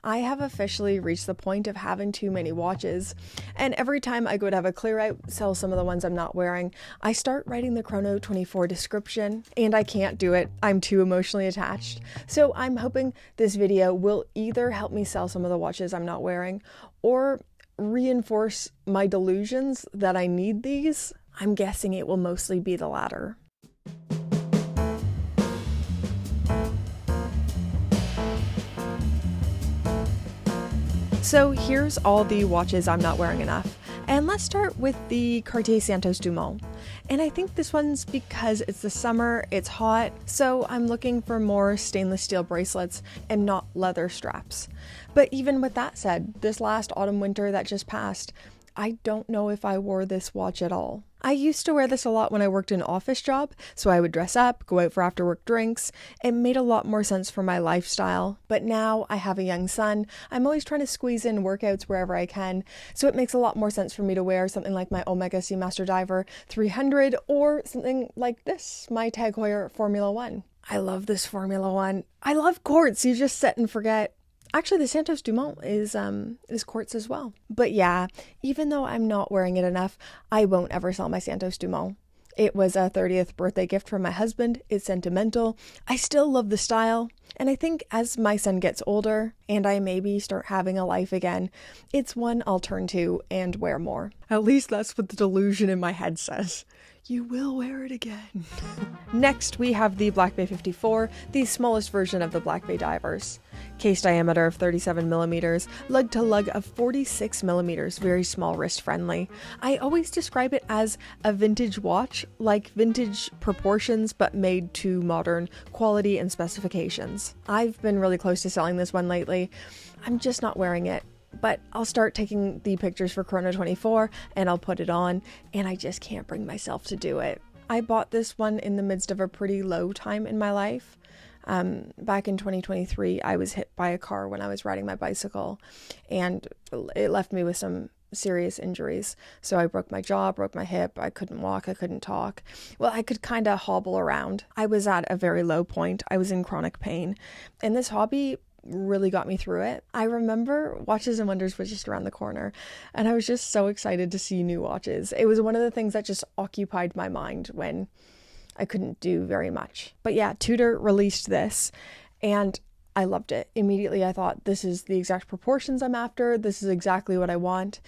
I have officially reached the point of having too many watches, and every time I go to have a clear out, sell some of the ones I'm not wearing, I start writing the Chrono 24 description, and I can't do it. I'm too emotionally attached. So I'm hoping this video will either help me sell some of the watches I'm not wearing, or reinforce my delusions that I need these. I'm guessing it will mostly be the latter. So here's all the watches I'm not wearing enough. And let's start with the Cartier Santos-Dumont. And I think this one's because it's the summer, it's hot, so I'm looking for more stainless steel bracelets and not leather straps. But even with that said, this last autumn winter that just passed, I don't know if I wore this watch at all. I used to wear this a lot when I worked an office job, so I would dress up, go out for after work drinks. It made a lot more sense for my lifestyle. But now I have a young son. I'm always trying to squeeze in workouts wherever I can, so it makes a lot more sense for me to wear something like my Omega Seamaster Diver 300 or something like this, my Tag Heuer Formula 1. I love this Formula 1. I love quartz. You just set and forget. Actually, the Santos-Dumont is quartz as well. But yeah, even though I'm not wearing it enough, I won't ever sell my Santos-Dumont. It was a 30th birthday gift from my husband. It's sentimental. I still love the style. And I think as my son gets older and I maybe start having a life again, it's one I'll turn to and wear more. At least that's what the delusion in my head says. You will wear it again. Next, we have the Black Bay 54, the smallest version of the Black Bay divers. Case diameter of 37 millimeters, lug to lug of 46 millimeters, very small, wrist friendly. I always describe it as a vintage watch, like vintage proportions, but made to modern quality and specifications. I've been really close to selling this one lately. I'm just not wearing it. But I'll start taking the pictures for Chrono 24 and I'll put it on, and I just can't bring myself to do it. I bought this one in the midst of a pretty low time in my life. Back in 2023, I was hit by a car when I was riding my bicycle, and it left me with some serious injuries. So I broke my jaw, broke my hip, I couldn't walk, I couldn't talk. Well, I could kind of hobble around. I was at a very low point. I was in chronic pain, and this hobby really got me through it. I remember Watches and Wonders was just around the corner, and I was just so excited to see new watches. It was one of the things that just occupied my mind when I couldn't do very much. But yeah, Tudor released this, and I loved it. Immediately I thought, this is the exact proportions I'm after, this is exactly what I want.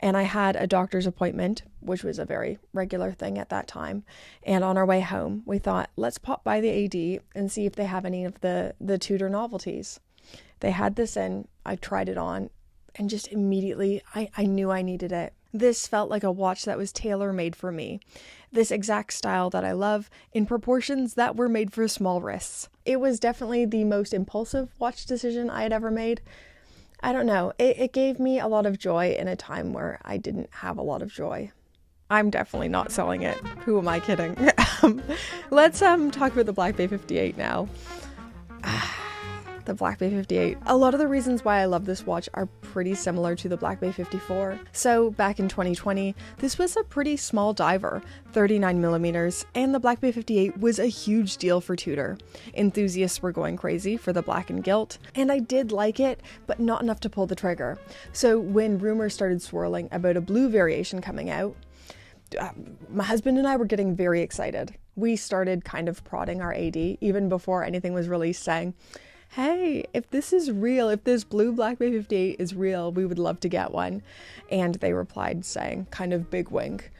And I had a doctor's appointment, which was a very regular thing at that time. And on our way home, we thought, let's pop by the AD and see if they have any of the Tudor novelties. They had this in, I tried it on, and just immediately I knew I needed it. This felt like a watch that was tailor-made for me. This exact style that I love, in proportions that were made for small wrists. It was definitely the most impulsive watch decision I had ever made. I don't know, it gave me a lot of joy in a time where I didn't have a lot of joy. I'm definitely not selling it. Who am I kidding? Let's talk about the Black Bay 58 now. The Black Bay 58. A lot of the reasons why I love this watch are pretty similar to the Black Bay 54. So back in 2020, this was a pretty small diver, 39 millimeters, and the Black Bay 58 was a huge deal for Tudor. Enthusiasts were going crazy for the black and gilt, and I did like it, but not enough to pull the trigger. So when rumors started swirling about a blue variation coming out, my husband and I were getting very excited. We started kind of prodding our AD even before anything was released, saying, hey, if this is real, if this blue Black Bay 58 is real, we would love to get one. And they replied saying, kind of big wink,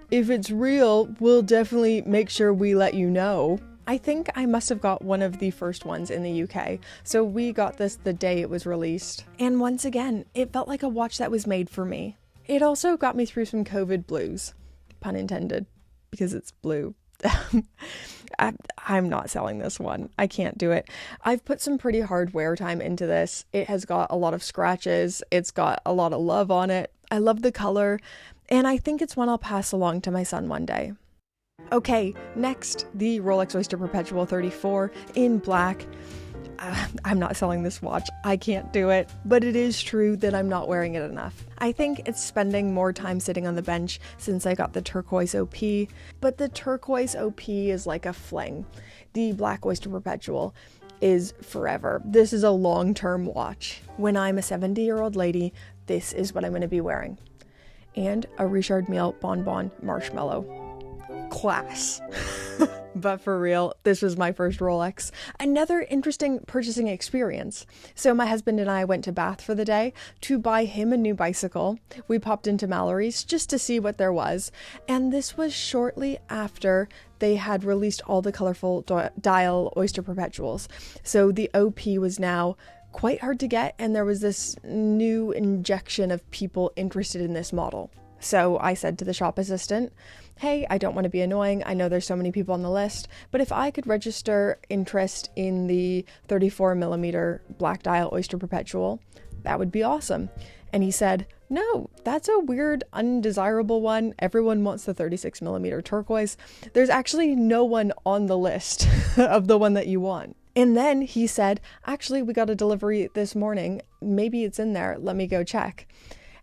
if it's real, we'll definitely make sure we let you know. I think I must have got one of the first ones in the UK, so we got this the day it was released. And once again, it felt like a watch that was made for me. It also got me through some COVID blues, pun intended, because it's blue. I'm not selling this one. I can't do it. I've put some pretty hard wear time into this. It has got a lot of scratches. It's got a lot of love on it. I love the color, and I think it's one I'll pass along to my son one day. Okay, next, the Rolex Oyster Perpetual 34 in black. I'm not selling this watch. I can't do it, but it is true that I'm not wearing it enough. I think it's spending more time sitting on the bench since I got the turquoise OP, but the turquoise OP is like a fling. The Black Oyster Perpetual is forever. This is a long-term watch. When I'm a 70-year-old lady, this is what I'm going to be wearing. And a Richard Mille Bonbon Marshmallow. Class. But for real, this was my first Rolex. Another interesting purchasing experience. So my husband and I went to Bath for the day to buy him a new bicycle. We popped into Mallory's just to see what there was. And this was shortly after they had released all the colorful dial Oyster Perpetuals. So the OP was now quite hard to get, and there was this new injection of people interested in this model. So I said to the shop assistant, hey, I don't want to be annoying. I know there's so many people on the list, but if I could register interest in the 34mm black dial Oyster Perpetual, that would be awesome. And he said, no, that's a weird, undesirable one. Everyone wants the 36mm turquoise. There's actually no one on the list of the one that you want. And then he said, actually, we got a delivery this morning. Maybe it's in there. Let me go check.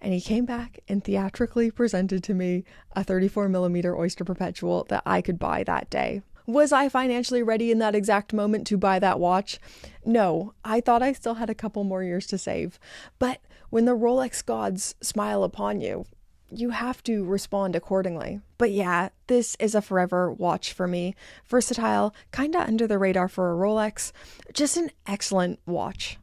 And he came back and theatrically presented to me a 34mm Oyster Perpetual that I could buy that day. Was I financially ready in that exact moment to buy that watch? No, I thought I still had a couple more years to save. But when the Rolex gods smile upon you, you have to respond accordingly. But yeah, this is a forever watch for me. Versatile, kinda under the radar for a Rolex, just an excellent watch.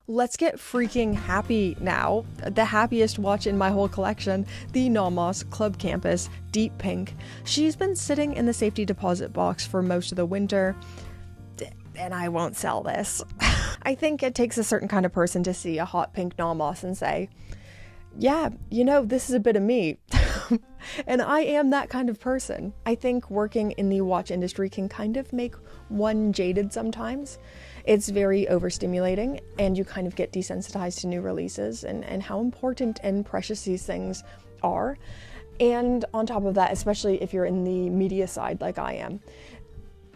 Let's get freaking happy now. The happiest watch in my whole collection, the NOMOS Club Campus Deep Pink. She's been sitting in the safety deposit box for most of the winter, and I won't sell this. I think it takes a certain kind of person to see a hot pink NOMOS and say, yeah, you know, this is a bit of me. And I am that kind of person. I think working in the watch industry can kind of make one jaded sometimes. It's very overstimulating, and you kind of get desensitized to new releases and how important and precious these things are. And on top of that, especially if you're in the media side like I am,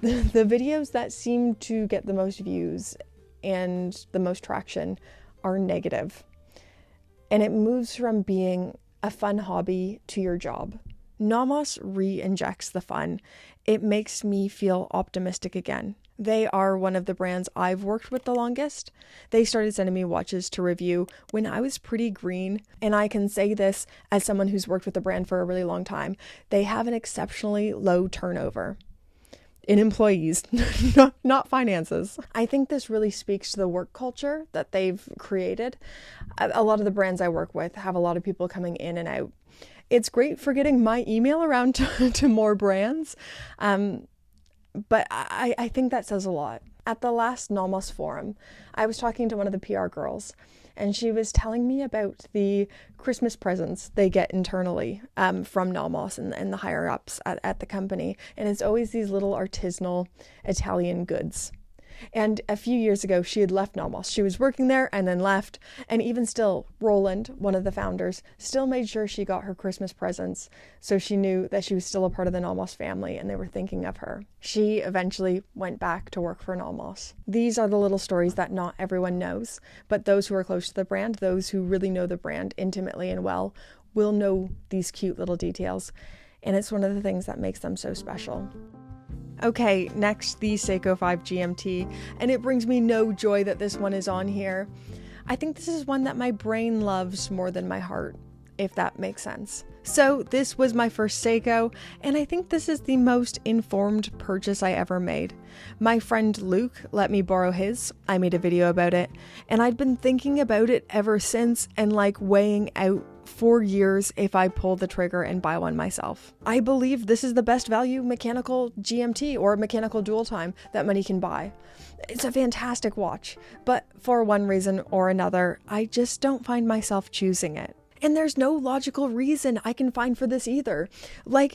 the videos that seem to get the most views and the most traction are negative. And it moves from being a fun hobby to your job. NOMOS re-injects the fun. It makes me feel optimistic again. They are one of the brands I've worked with the longest. They started sending me watches to review when I was pretty green, and I can say this as someone who's worked with the brand for a really long time. They have an exceptionally low turnover in employees, not finances. I think this really speaks to the work culture that they've created. A lot of the brands I work with have a lot of people coming in and out. It's great for getting my email around to more brands, but I think that says a lot. At the last NOMOS forum, I was talking to one of the PR girls, and she was telling me about the Christmas presents they get internally from NOMOS and the higher ups at the company. And it's always these little artisanal Italian goods. And a few years ago, she had left NOMOS. She was working there and then left. And even still, Roland, one of the founders, still made sure she got her Christmas presents, so she knew that she was still a part of the NOMOS family and they were thinking of her. She eventually went back to work for NOMOS. These are the little stories that not everyone knows, but those who are close to the brand, those who really know the brand intimately and well, will know these cute little details. And it's one of the things that makes them so special. Okay, next, the Seiko 5 GMT, and it brings me no joy that this one is on here. I think this is one that my brain loves more than my heart, if that makes sense. So this was my first Seiko, and I think this is the most informed purchase I ever made. My friend Luke let me borrow his. I made a video about it, and I'd been thinking about it ever since and weighing out for years if I pull the trigger and buy one myself. I believe this is the best value mechanical GMT or mechanical dual time that money can buy. It's a fantastic watch, but for one reason or another, I just don't find myself choosing it. And there's no logical reason I can find for this either.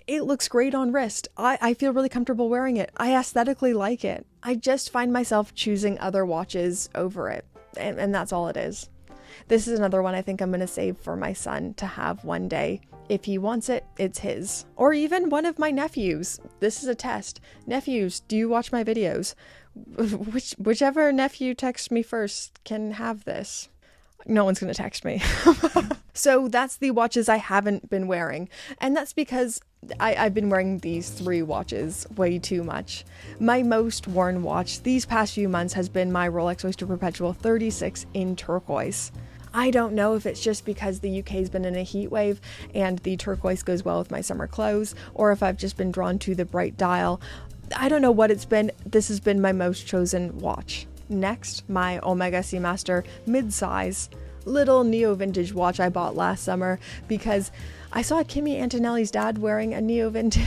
It looks great on wrist. I feel really comfortable wearing it. I aesthetically like it. I just find myself choosing other watches over it. And that's all it is. This is another one I think I'm going to save for my son to have one day. If he wants it, it's his. Or even one of my nephews. This is a test. Nephews, do you watch my videos? Whichever nephew texts me first can have this. No one's going to text me. So that's the watches I haven't been wearing. And that's because I've been wearing these 3 watches way too much. My most worn watch these past few months has been my Rolex Oyster Perpetual 36 in turquoise. I don't know if it's just because the UK's been in a heat wave and the turquoise goes well with my summer clothes, or if I've just been drawn to the bright dial. I don't know what it's been. This has been my most chosen watch. Next, my Omega Seamaster mid-size little neo-vintage watch I bought last summer because I saw Kimmy Antonelli's dad wearing a neo-vintage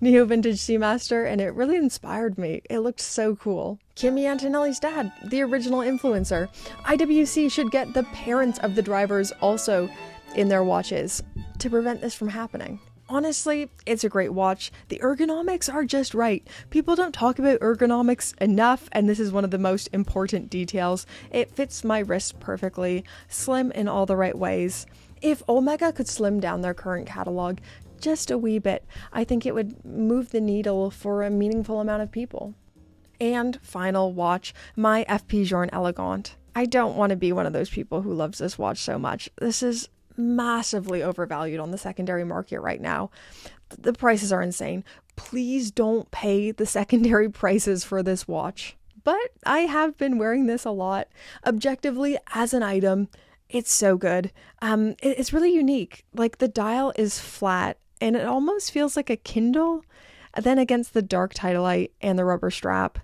Seamaster, and it really inspired me. It looked so cool. Kimmy Antonelli's dad, the original influencer. IWC should get the parents of the drivers also in their watches to prevent this from happening. Honestly, it's a great watch. The ergonomics are just right. People don't talk about ergonomics enough, and this is one of the most important details. It fits my wrist perfectly, slim in all the right ways. If Omega could slim down their current catalog just a wee bit, I think it would move the needle for a meaningful amount of people. And final watch, my FP Journe Elegant. I don't want to be one of those people who loves this watch so much. This is massively overvalued on the secondary market right now. The prices are insane. Please don't pay the secondary prices for this watch. But I have been wearing this a lot. Objectively, as an item, it's so good. It's really unique. Like, the dial is flat and it almost feels like a Kindle. Then against the dark Tidalite and the rubber strap,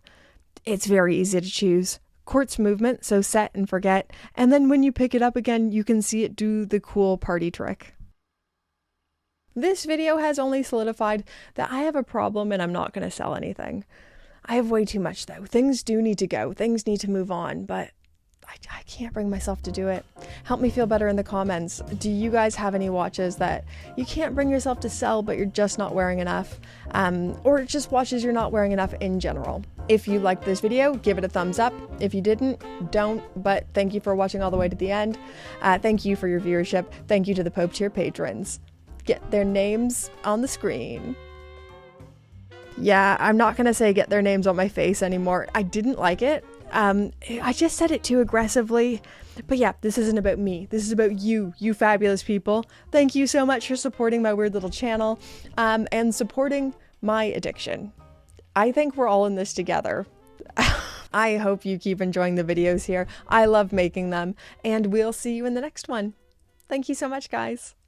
it's very easy to choose. Quartz movement, so set and forget, and then when you pick it up again, you can see it do the cool party trick. This video has only solidified that I have a problem and I'm not going to sell anything. I have way too much though. Things do need to go. Things need to move on, but I can't bring myself to do it. Help me feel better in the comments. Do you guys have any watches that you can't bring yourself to sell, but you're just not wearing enough? Or just watches you're not wearing enough in general? If you liked this video, give it a thumbs up. If you didn't, don't. But thank you for watching all the way to the end. Thank you for your viewership. Thank you to the Pope Tier patrons. Get their names on the screen. Yeah, I'm not going to say get their names on my face anymore. I didn't like it. I just said it too aggressively, but yeah, this isn't about me. This is about you fabulous people. Thank you so much for supporting my weird little channel, and supporting my addiction. I think we're all in this together. I hope you keep enjoying the videos here. I love making them, and we'll see you in the next one. Thank you so much, guys.